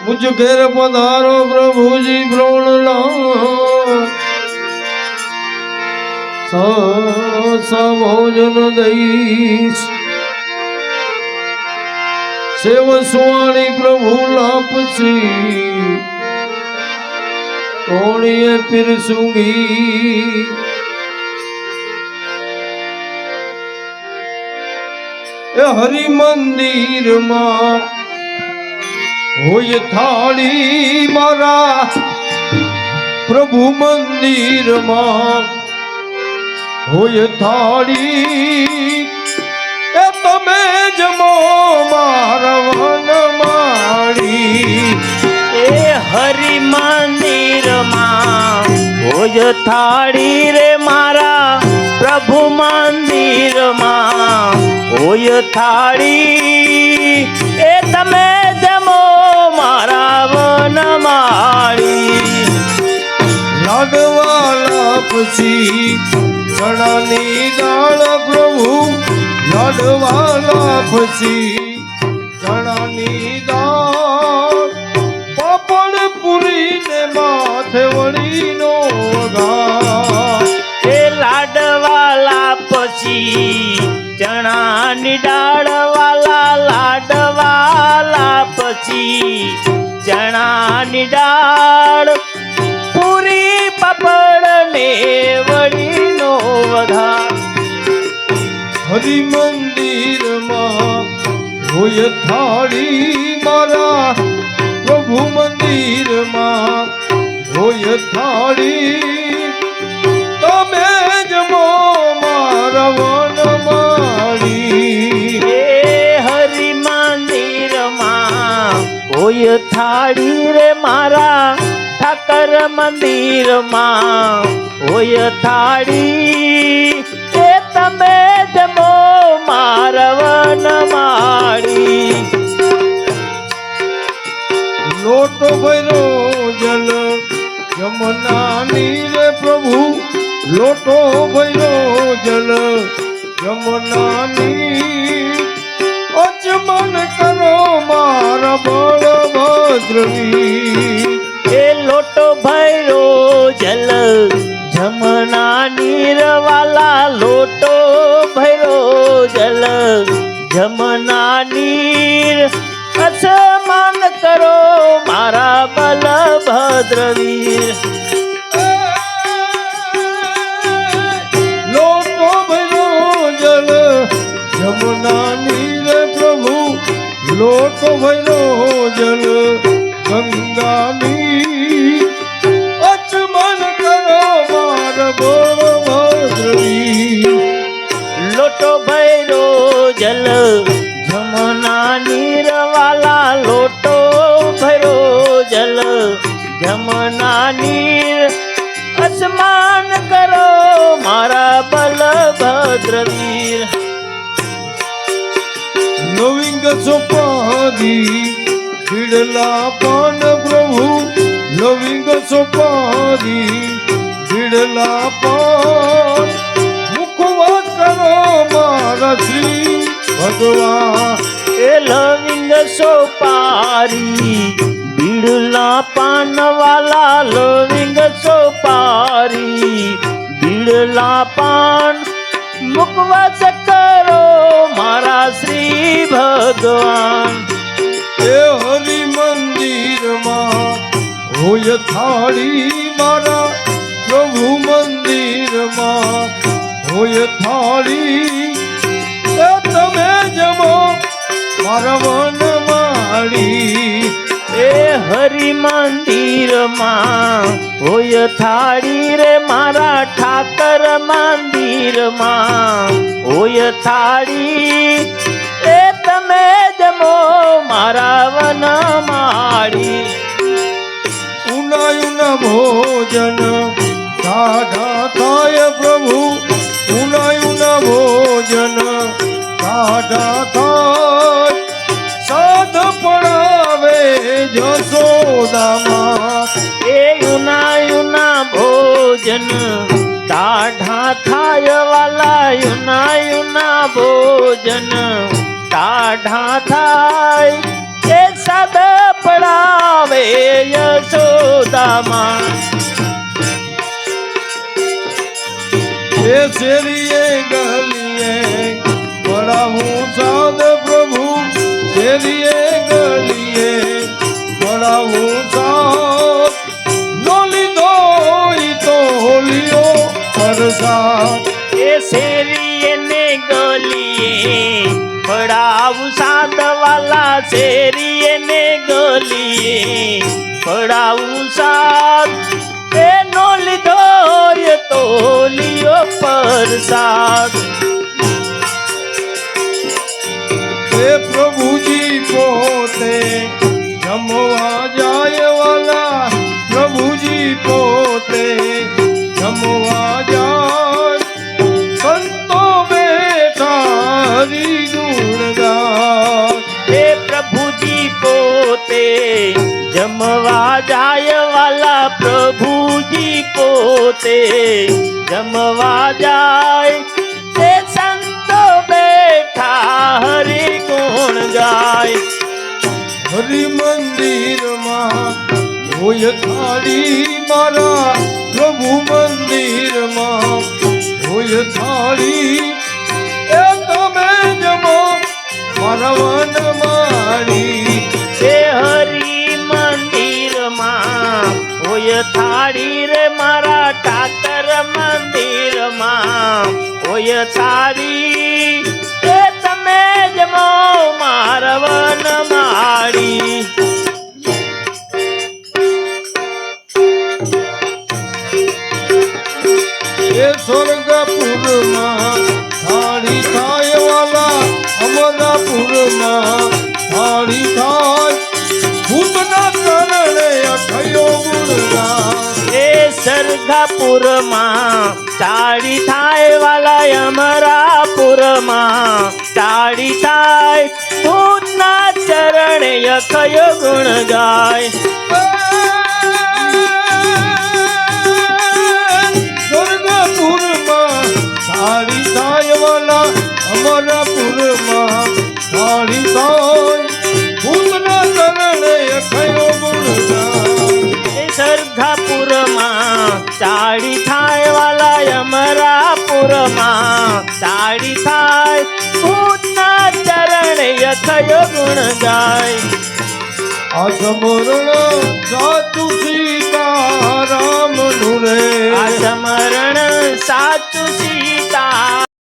मुझ घेर पधारो प्रभु जी ब्रोण भोजन दईश सेव सुवाणी प्रभु लापसी कोणिए पिरसूंगी हरि मंदिर मां होय थाली मारा प्रभु मंदिर मां होय थाली ए तमे जमो मारा वन माड़ी ए हरि मंदिर मां होय थाली रे मारा प्रभु मंदिर मां होय थाली ए तमे जमो मारा वन माड़ी लाडवाला पसी चणानी दाल प्रभु लाडवाला पसी चणानी दाल पापड़ पूरी ने माथे वड़ी नो घा ए लाडवाला पसी चणानी दाल वाला लाडवाला पसी चणानी दाल पूरी पापड़ ने वड़ी नो वधा हरि मंदिर मां होय थाली मारा प्रभु मंदिर मां होय थाली तमे जमो मारा वन माड़ी ए हरि मंदिर मां होय थाली रे मारा ठाकर मंदिर मां होय थाली ए तमे जमो मारवन माड़ी लोटो भैरो जल यमुना नीर प्रभु लोटो भैरो जल यमुना नीर अचमन करो मारा बलभद्रवी ए लोटो भैरो जल जमुना नीर वाला लोटो भैरो जल जमुना नीर असमान करो मारा बलभद्रवीर लोटो भैरो जल यमुना नीर प्रभु लोटो भैरो जल गंगा नीर अचमन करो मार बलभद्रवी लोटो भैरो जल जमुना नीर वाला लोटो भैरो जल जमुना नीर असमान करो मारा बलभद्रवीर लविंग सोपारी बिड़ला पान प्रभु लविंग सोपारी बिड़ला पान मुखवास करो मारा श्री भगवान ए लविंग सोपारी बिड़ला पान वाला लविंग सोपारी बिड़ला पान मुखवास करो मारा श्री भगवान ए हरि मंदिर मां होय थाली मारा प्रभु मंदिर मां होय थाली ए तमे जमो मारा वन माड़ी ए हरि मंदिर मां होय थाली रे मारा ठाकर मंदिर मां होय थाली ए तमे जमो मारा वन माड़ी उना उना भोजन साधा थाय प्रभु उना उना भोजन साधा थाय साध पड़ावे जसोदा मां ए युना युना भोजन टाढ़ा थाय वाला युना युना भोजन टाढ़ा थाय ए सद पड़ा રામા એ શેરીએ ગલીએ પડાવું સાદ પ્રભુ શેરીએ ગલીએ પડાવું સાદ નો લીધો ઈ તો હોલિયો પ્રસાદ એ શેરીએ ને ગલીએ પડાવું સાદ વાલા શેરીએ ને ગલીએ પડાવું સાદ એનો લીધો રે તોલિયો પ્રસાદ એ પ્રભુજી પોતે જમવા જાય વાલા પ્રભુજી પોતે જમવા જાય સંતો બેઠા હરી ગુણ ગાય એ પ્રભુજી પોતે જમવા જાય વાલા પ્રભુજી પોતે જમવા જાય તે સંતો બેઠા હરિ ગુણ ગાય હરિ મંદિરમાં હોય થાળી મારા પ્રભુ મંદિરમાં હોય થાળી એ તમે જમો મારા વન મારી તે હરિ મંદિરમાં હોય થાળી રે મારા ઠાકર મંદિરમાં હોય થાળી તે તમે જમો મારા વન માળી એ સ્વર્ગપુરમાં થાળી થાય વાલા અમરાપુરમાં થાળી થાય ભૂતના કરણે અખયો ગુણગાન એ સરગાપુરમાં ચાળી થાય વાલા અમરાપુરમાં ચાળી થાય ભૂતના ચરણે અખયો ગુણ ગાય સ્વર્ગપુરમાં થાળી થાય વાલા અમરાપુરમાં થાળી થાય ભૂતના કરણે અખયો ગુણગાન એ સરગાપુરમાં ચાળી થાય વાલા અમરાપુરમાં ચાળી થાય ભૂતના ચરણે અખયો ગુણ ગાય આ સમરણ સાચું સીતારામનું રે આ સમરણ સાચું સીતા